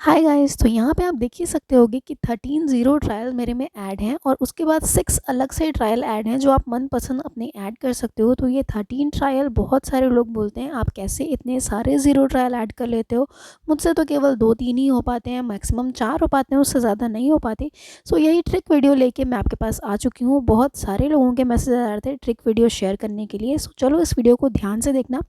Hi guys, तो यहाँ पे आप देख ही सकते होगे कि 13 ज़ीरो ट्रायल मेरे में ऐड हैं और उसके बाद 6 अलग से ट्रायल ऐड हैं जो आप मनपसंद अपने ऐड कर सकते हो। तो ये 13 ट्रायल बहुत सारे लोग बोलते हैं आप कैसे इतने सारे ज़ीरो ट्रायल ऐड कर लेते हो। मुझसे तो केवल 2-3 ही हो पाते हैं, मैक्सिमम 4 हो पाते हैं, उससे ज़्यादा नहीं हो पाते। सो यही ट्रिक वीडियो लेके मैं आपके पास आ चुकी हूँ। बहुत सारे लोगों के मैसेज आ रहे थे ट्रिक वीडियो शेयर करने के लिए। सो चलो इस वीडियो को ध्यान से देखना।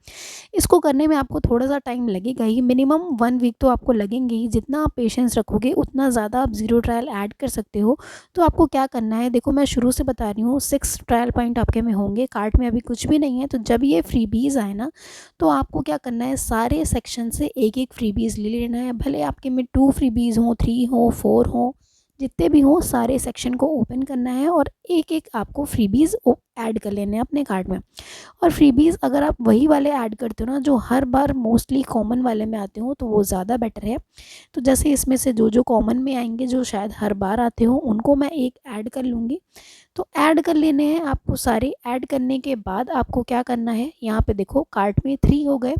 इसको करने में आपको थोड़ा-सा टाइम लगेगा ही, मिनिमम 1 वीक तो आपको लगेंगे ही। जितना आप पेशेंस रखोगे उतना ज़्यादा आप ज़ीरो ट्रायल ऐड कर सकते हो। तो आपको क्या करना है, देखो मैं शुरू से बता रही हूँ, 6 ट्रायल पॉइंट आपके में होंगे, कार्ट में अभी कुछ भी नहीं है। तो जब ये फ्रीबीज़ आए ना, तो आपको क्या करना है, सारे सेक्शन से एक-एक फ्रीबीज़ ले लेना है। भले आपके में 2 फ्रीबीज़ हों, 3 हों, 4 हों, जितने भी हों सारे सेक्शन को ओपन करना है और एक-एक आपको फ्रीबीज़ ऐड कर लेने हैं अपने कार्ट में। और फ्रीबीज़ अगर आप वही वाले ऐड करते हो ना जो हर बार मोस्टली कॉमन वाले में आते हो, तो वो ज़्यादा बेटर है। तो जैसे इसमें से जो जो कॉमन में आएंगे, जो शायद हर बार आते हो, उनको मैं एक ऐड कर लूँगी। तो ऐड कर लेने हैं आपको सारे। ऐड करने के बाद आपको क्या करना है, यहाँ पे देखो कार्ट में 3 हो गए।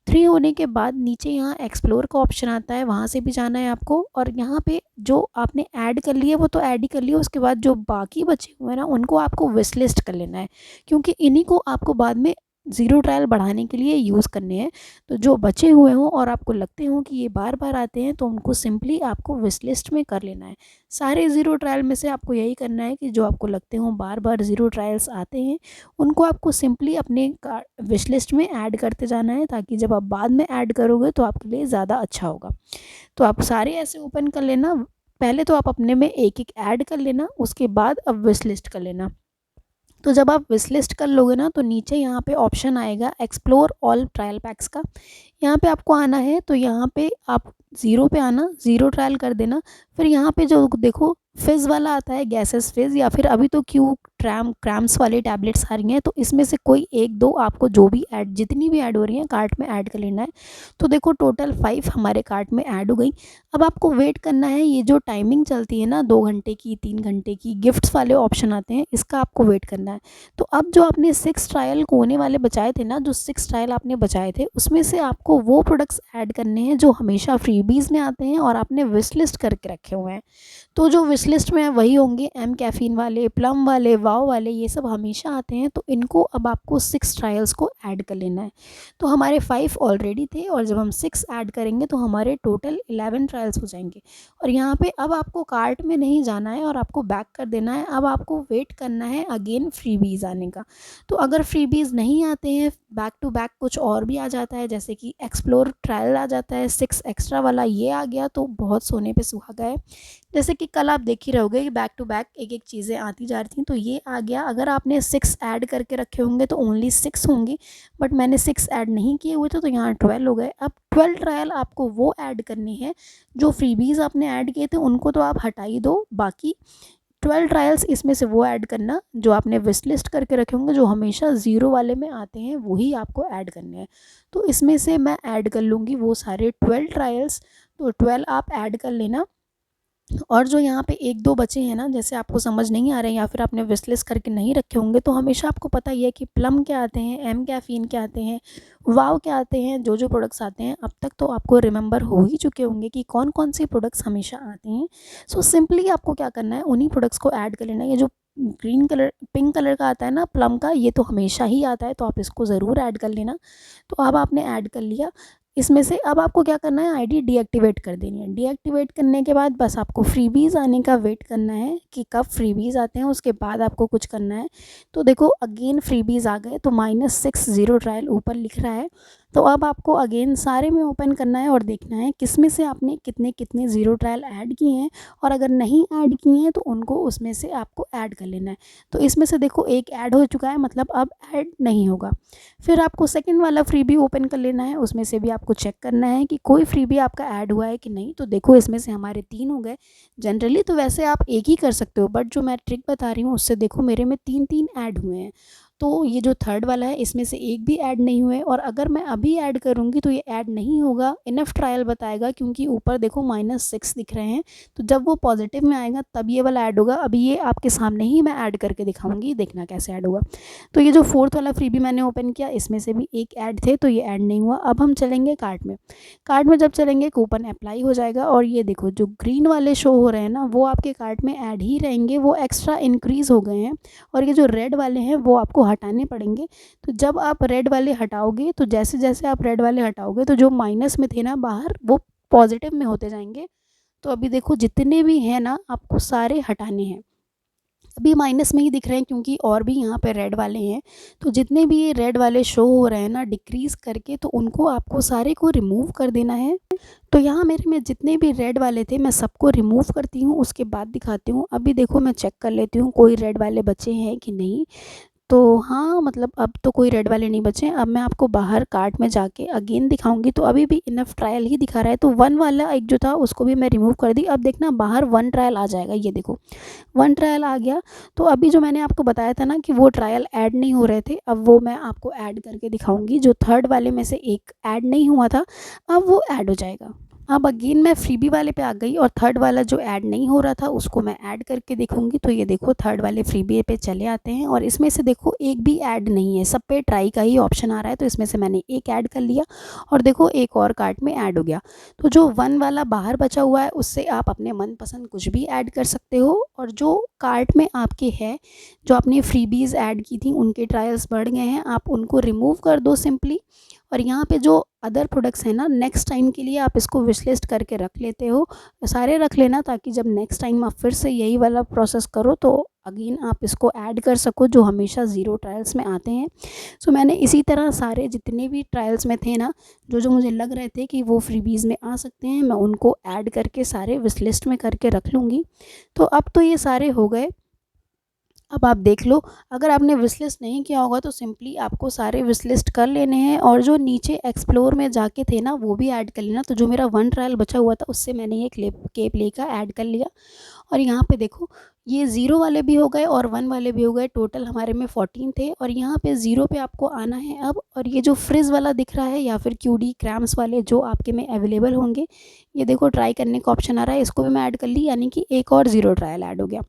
3 होने के बाद नीचे यहाँ एक्सप्लोर का ऑप्शन आता है, वहाँ से भी जाना है आपको। और यहाँ पे जो आपने ऐड कर लिए वो तो ऐड ही कर लिए, उसके बाद जो बाकी बचे हुए हैं ना, उनको आपको विश लिस्ट कर लेना है, क्योंकि इन्हीं को आपको बाद में ज़ीरो ट्रायल बढ़ाने के लिए यूज़ करने हैं। तो जो बचे हुए हों और आपको लगते हों कि ये बार बार आते हैं, तो उनको सिंपली आपको विश लिस्ट में कर लेना है। सारे ज़ीरो ट्रायल में से आपको यही करना है कि जो आपको लगते हों बार बार ज़ीरो ट्रायल्स आते हैं, उनको आपको सिंपली अपने विश लिस्ट में ऐड करते जाना है, ताकि जब आप बाद में ऐड करोगे तो आपके लिए ज़्यादा अच्छा होगा। तो आप सारे ऐसे ओपन कर लेना। पहले तो आप अपने में एक एक ऐड कर लेना, उसके बाद अब विश लिस्ट कर लेना। तो जब आप विश लिस्ट कर लोगे ना, तो नीचे यहाँ पे ऑप्शन आएगा एक्सप्लोर ऑल ट्रायल पैक्स का। यहाँ पे आपको आना है, तो यहाँ पे आप ज़ीरो पे आना, ज़ीरो ट्रायल कर देना। फिर यहाँ पे जो देखो फिज़ वाला आता है, गैसेस फिज़, या फिर अभी तो क्यू क्रैम्स वाली टैबलेट्स आ रही हैं, तो इसमें से कोई एक दो आपको जो भी ऐड, जितनी भी ऐड हो रही हैं कार्ट में ऐड कर लेना है। तो देखो टोटल 5 हमारे कार्ट में ऐड हो गई। अब आपको वेट करना है, ये जो टाइमिंग चलती है ना 2 घंटे की, 3 घंटे की, गिफ्ट्स वाले ऑप्शन आते हैं, इसका आपको वेट करना है। तो अब जो आपने 6 ट्रायल कोने वाले बचाए थे ना, जो 6 ट्रायल आपने बचाए थे, उसमें से आपको वो प्रोडक्ट्स ऐड करने हैं जो हमेशा फ्रीबीज़ में आते हैं और आपने विश लिस्ट करके रखे हुए हैं। तो जो विश लिस्ट में है वही होंगे, एम कैफ़ीन वाले, प्लम वाले, वाओ वाले, ये सब हमेशा आते हैं। तो इनको अब आपको 6 ट्रायल्स को ऐड कर लेना है। तो हमारे 5 ऑलरेडी थे, और जब हम 6 ऐड करेंगे तो हमारे टोटल 11 ट्रायल्स हो जाएंगे। और यहाँ पे अब आपको कार्ट में नहीं जाना है और आपको बैक कर देना है। अब आपको वेट करना है अगेन फ्रीबीज़ आने का। तो अगर फ्रीबीज़ नहीं आते हैं, बैक टू बैक कुछ और भी आ जाता है, जैसे कि एक्सप्लोर ट्रायल आ जाता है, 6 एक्स्ट्रा वाला ये आ गया, तो बहुत सोने पे सुहागा है। जैसे कि कल आप देख ही रहोगे कि बैक टू बैक एक-एक चीज़ें आती जा रही थी, तो ये आ गया। अगर आपने 6 ऐड करके रखे होंगे तो ओनली 6 होंगी, बट मैंने 6 ऐड नहीं किए हुए थे, तो यहाँ 12 हो गए। अब 12 ट्रायल आपको वो ऐड करनी है, जो फ्रीबीज़ आपने ऐड किए थे उनको तो आप हटा ही दो, बाकी 12 ट्रायल्स इसमें से वो ऐड करना जो आपने विश लिस्ट करके रखे होंगे, जो हमेशा ज़ीरो वाले में आते हैं, वही आपको ऐड करने हैं। तो इसमें से मैं ऐड कर लूँगी वो सारे 12 ट्रायल्स। तो 12 आप ऐड कर लेना। और जो यहाँ पे एक दो बचे हैं ना, जैसे आपको समझ नहीं आ रहे हैं या फिर आपने विश लिस्ट करके नहीं रखे होंगे, तो हमेशा आपको पता ही है कि प्लम क्या आते हैं, एम कैफ़ीन क्या आते हैं, वाव क्या आते हैं, जो जो प्रोडक्ट्स आते हैं अब तक तो आपको रिमेंबर हो ही चुके होंगे कि कौन कौन से प्रोडक्ट्स हमेशा आते हैं। सो सिंपली आपको क्या करना है, उन्हीं प्रोडक्ट्स को ऐड कर लेना है। ये जो ग्रीन कलर पिंक कलर का आता है ना प्लम का, ये तो हमेशा ही आता है, तो आप इसको ज़रूर ऐड कर लेना। तो अब आपने ऐड कर लिया इसमें से। अब आपको क्या करना है, आईडी डीएक्टिवेट कर देनी है। डीएक्टिवेट करने के बाद बस आपको फ्रीबीज़ आने का वेट करना है कि कब फ्रीबीज़ आते हैं, उसके बाद आपको कुछ करना है। तो देखो अगेन फ्रीबीज़ आ गए, तो -6 ज़ीरो ट्रायल ऊपर लिख रहा है। तो अब आपको अगेन सारे में ओपन करना है और देखना है किस में से आपने कितने कितने ज़ीरो ट्रायल ऐड किए हैं, और अगर नहीं ऐड किए हैं तो उनको उसमें से आपको ऐड कर लेना है। तो इसमें से देखो एक ऐड हो चुका है, मतलब अब ऐड नहीं होगा। फिर आपको सेकंड वाला फ्रीबी ओपन कर लेना है, उसमें से भी आपको चेक करना है कि कोई फ्रीबी आपका ऐड हुआ है कि नहीं। तो देखो इसमें से हमारे 3 हो गए। जनरली तो वैसे आप एक ही कर सकते हो, बट जो मैं ट्रिक बता रही हूँ उससे देखो मेरे में 3-3 ऐड हुए हैं। तो ये जो थर्ड वाला है इसमें से एक भी ऐड नहीं हुआ है, और अगर मैं अभी ऐड करूँगी तो ये ऐड नहीं होगा, इनफ ट्रायल बताएगा, क्योंकि ऊपर देखो -6 दिख रहे हैं। तो जब वो पॉजिटिव में आएगा तब ये वाला ऐड होगा। अभी ये आपके सामने ही मैं ऐड करके दिखाऊंगी, देखना कैसे ऐड होगा। तो ये जो फोर्थ वाला फ्रीबी मैंने ओपन किया, इसमें से भी एक ऐड थे तो ये ऐड नहीं हुआ। अब हम चलेंगे कार्ट में। कार्ट में जब चलेंगे कूपन अप्लाई हो जाएगा, और ये देखो जो ग्रीन वाले शो हो रहे हैं ना, वो आपके कार्ट में ऐड ही रहेंगे, वो एक्स्ट्रा इंक्रीज़ हो गए हैं। और ये जो रेड वाले हैं वो आपको हटाने पड़ेंगे। तो जब आप रेड वाले हटाओगे, तो जैसे जैसे आप रेड वाले हटाओगे तो जो माइनस में थे ना बाहर, वो पॉजिटिव में होते जाएंगे। तो अभी देखो जितने भी हैं ना, आपको सारे हटाने हैं। अभी माइनस में ही दिख रहे हैं क्योंकि और भी यहाँ पे रेड वाले हैं। तो जितने भी ये रेड वाले शो हो रहे हैं ना डिक्रीज़ करके, तो उनको आपको सारे को रिमूव कर देना है। तो यहाँ मेरे में जितने भी रेड वाले थे मैं सबको रिमूव करती हूँ, उसके बाद दिखाती हूँ। अभी देखो मैं चेक कर लेती हूँ कोई रेड वाले बचे हैं कि नहीं। तो हाँ, मतलब अब तो कोई रेड वाले नहीं बचे हैं। अब मैं आपको बाहर कार्ट में जाके अगेन दिखाऊंगी। तो अभी भी इनफ ट्रायल ही दिखा रहा है, तो 1 वाला एक जो था उसको भी मैं रिमूव कर दी। अब देखना बाहर 1 ट्रायल आ जाएगा, ये देखो 1 ट्रायल आ गया। तो अभी जो मैंने आपको बताया था ना कि वो ट्रायल ऐड नहीं हो रहे थे, अब वो मैं आपको ऐड करके दिखाऊंगी। जो थर्ड वाले में से एक ऐड नहीं हुआ था, अब वो ऐड हो जाएगा। अब अगेन मैं फ्रीबी वाले पे आ गई, और थर्ड वाला जो ऐड नहीं हो रहा था उसको मैं ऐड करके देखूंगी। तो ये देखो थर्ड वाले फ्रीबी पे चले आते हैं, और इसमें से देखो एक भी ऐड नहीं है, सब पे ट्राई का ही ऑप्शन आ रहा है। तो इसमें से मैंने एक ऐड कर लिया, और देखो एक और कार्ट में ऐड हो गया। तो जो 1 वाला बाहर बचा हुआ है उससे आप अपने मनपसंद कुछ भी ऐड कर सकते हो। और जो कार्ट में आपके है, जो आपने फ्रीबीज़ ऐड की थी, उनके ट्रायल्स बढ़ गए हैं, आप उनको रिमूव कर दो सिंपली। और यहाँ पे जो अदर प्रोडक्ट्स हैं ना, नेक्स्ट टाइम के लिए आप इसको विश लिस्ट करके रख लेते हो, सारे रख लेना, ताकि जब नेक्स्ट टाइम आप फिर से यही वाला प्रोसेस करो तो अगेन आप इसको ऐड कर सको, जो हमेशा 0 ट्रायल्स में आते हैं। सो मैंने इसी तरह सारे जितने भी ट्रायल्स में थे ना, जो जो मुझे लग रहे थे कि वो फ्रीबीज़ में आ सकते हैं, मैं उनको ऐड करके सारे विश लिस्ट में करके रख लूँगी। तो अब तो ये सारे हो गए। अब आप देख लो, अगर आपने विश लिस्ट नहीं किया होगा तो सिंपली आपको सारे विश लिस्ट कर लेने हैं, और जो नीचे एक्सप्लोर में जाके थे ना वो भी ऐड कर लेना। तो जो मेरा 1 ट्रायल बचा हुआ था उससे मैंने ये केप ले का ऐड कर लिया। और यहाँ पे देखो ये 0 वाले भी हो गए और 1 वाले भी हो गए, टोटल हमारे में 14 थे। और यहाँ पे 0 पे आपको आना है अब, और ये जो फ्रिज वाला दिख रहा है या फिर क्यूडी क्रैम्स वाले जो आपके में अवेलेबल होंगे, ये देखो ट्राई करने का ऑप्शन आ रहा है, इसको भी मैं ऐड कर ली, यानी कि एक और 0 ट्रायल ऐड हो गया।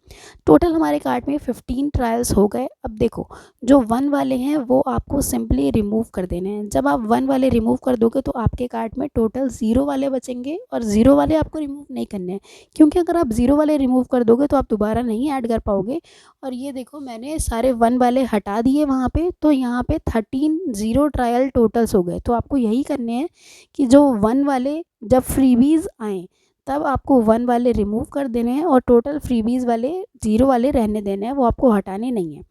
टोटल हमारे कार्ट में 15 ट्रायल्स हो गए। अब देखो जो 1 वाले हैं वो आपको सिंपली रिमूव कर देने हैं। जब आप 1 वाले रिमूव कर दोगे तो आपके कार्ट में टोटल 0 वाले बचेंगे, और 0 वाले आपको रिमूव नहीं करने हैं, क्योंकि अगर आप 0 वाले रिमूव कर दोगे तो आप दोबारा नहीं ऐड कर पाओगे। और ये देखो मैंने सारे 1 वाले हटा दिए वहाँ पे, तो यहाँ पे 13 0 ट्रायल टोटल्स हो गए। तो आपको यही करने हैं कि जो 1 वाले जब फ्रीबीज़ आएँ तब आपको 1 वाले रिमूव कर देने हैं, और टोटल फ्रीबीज़ वाले 0 वाले रहने देने हैं, वो आपको हटाने नहीं हैं।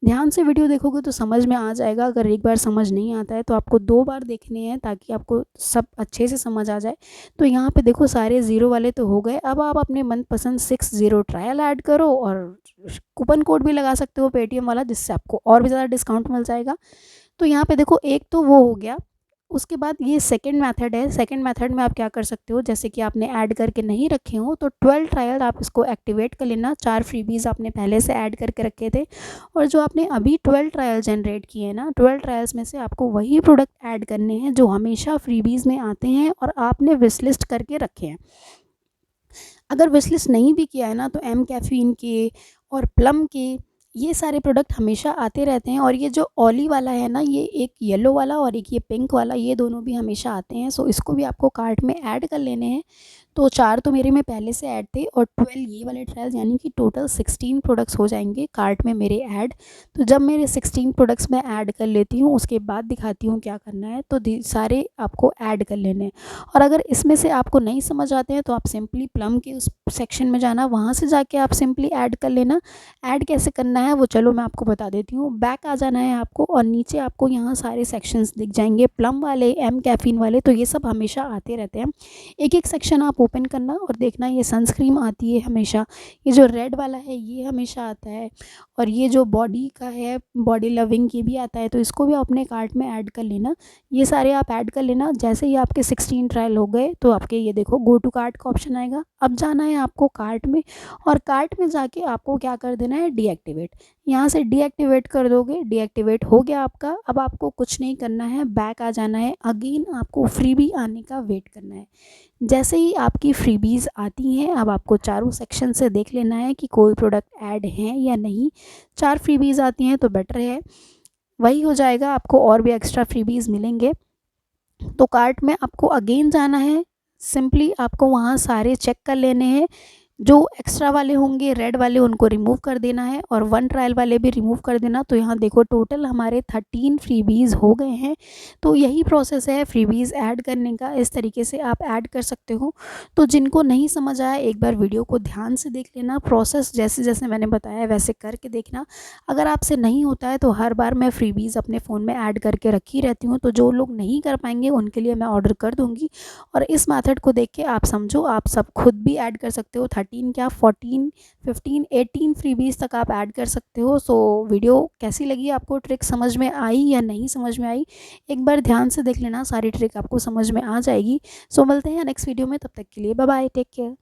ध्यान से वीडियो देखोगे तो समझ में आ जाएगा, अगर एक बार समझ नहीं आता है तो आपको 2 बार देखने हैं, ताकि आपको सब अच्छे से समझ आ जाए। तो यहाँ पे देखो सारे 0 वाले तो हो गए। अब आप अपने मनपसंद 6 0 ट्रायल ऐड करो, और कूपन कोड भी लगा सकते हो पेटीएम वाला, जिससे आपको और भी ज़्यादा डिस्काउंट मिल जाएगा। तो यहाँ पे देखो एक तो वो हो गया। उसके बाद ये सेकंड मेथड है। सेकंड मेथड में आप क्या कर सकते हो, जैसे कि आपने ऐड करके नहीं रखे हो तो 12 ट्रायल आप इसको एक्टिवेट कर लेना। 4 फ्रीबीज़ आपने पहले से ऐड करके रखे थे, और जो आपने अभी 12 ट्रायल जनरेट किए हैं ना, 12 ट्रायल्स में से आपको वही प्रोडक्ट ऐड करने हैं जो हमेशा फ्रीबीज़ में आते हैं और आपने विश लिस्ट करके रखे हैं। अगर विश लिस्ट नहीं भी किया है ना, तो एम कैफ़ीन के और प्लम के ये सारे प्रोडक्ट हमेशा आते रहते हैं। और ये जो ओली वाला है ना, ये एक येलो वाला और एक ये पिंक वाला, ये दोनों भी हमेशा आते हैं। सो इसको भी आपको कार्ट में ऐड कर लेने हैं। तो 4 तो मेरे में पहले से ऐड थे, और 12 ये वाले ट्रायल्स, यानी कि टोटल 16 प्रोडक्ट्स हो जाएंगे कार्ट में मेरे ऐड। तो जब मेरे 16 प्रोडक्ट्स मैं ऐड कर लेती हूँ उसके बाद दिखाती हूँ क्या करना है। तो सारे आपको ऐड कर लेने हैं। और अगर इसमें से आपको नहीं समझ आते हैं तो आप सिंपली प्लम के उस सेक्शन में जाना, वहाँ से जाके आप सिंपली ऐड कर लेना। ऐड कैसे करना है वो चलो मैं आपको बता देती हूँ। बैक आ जाना है आपको, और नीचे आपको यहाँ सारे सेक्शंस दिख जाएंगे, प्लम वाले, एम कैफ़ीन वाले, तो ये सब हमेशा आते रहते हैं। एक एक सेक्शन आप ओपन करना और देखना ये सनस्क्रीन आती है हमेशा, ये जो रेड वाला है ये हमेशा आता है, और ये जो बॉडी का है बॉडी लविंग ये भी आता है, तो इसको भी अपने कार्ट में ऐड कर लेना। ये सारे आप ऐड कर लेना। जैसे ही आपके 16 ट्रायल हो गए तो आपके ये देखो गो टू कार्ट का ऑप्शन आएगा। अब जाना है आपको कार्ट में, और कार्ट में जाके आपको क्या कर देना है, डीएक्टिवेट। यहाँ से डीएक्टिवेट कर दोगे, डीएक्टिवेट हो गया आपका। अब आपको कुछ नहीं करना है, बैक आ जाना है। अगेन आपको फ्रीबी आने का वेट करना है। जैसे ही आपकी फ्रीबीज़ आती हैं, अब आपको चारों सेक्शन से देख लेना है कि कोई प्रोडक्ट ऐड हैं या नहीं। 4 फ्रीबीज़ आती हैं तो बेटर है, वही हो जाएगा, आपको और भी एक्स्ट्रा फ्रीबीज़ मिलेंगे। तो कार्ट में आपको अगेन जाना है, सिंपली आपको वहाँ सारे चेक कर लेने हैं। जो एक्स्ट्रा वाले होंगे रेड वाले उनको रिमूव कर देना है, और 1 ट्रायल वाले भी रिमूव कर देना। तो यहाँ देखो टोटल हमारे 13 फ्रीबीज़ हो गए हैं। तो यही प्रोसेस है फ्रीबीज़ ऐड करने का, इस तरीके से आप ऐड कर सकते हो। तो जिनको नहीं समझ आया एक बार वीडियो को ध्यान से देख लेना, प्रोसेस जैसे जैसे मैंने बताया वैसे करके देखना। अगर आपसे नहीं होता है तो हर बार मैं फ्रीबीज़ अपने फ़ोन में ऐड करके रखी रहती हूँ, तो जो लोग नहीं कर पाएंगे उनके लिए मैं ऑर्डर कर दूँगी। और इस मेथड को देख के आप समझो आप सब खुद भी ऐड कर सकते हो। 13 क्या 14 15 18 फ्रीबीज़ तक आप ऐड कर सकते हो। सो वीडियो कैसी लगी आपको, ट्रिक समझ में आई या नहीं समझ में आई, एक बार ध्यान से देख लेना, सारी ट्रिक आपको समझ में आ जाएगी। सो मिलते हैं नेक्स्ट वीडियो में, तब तक के लिए बाय बाय, टेक केयर।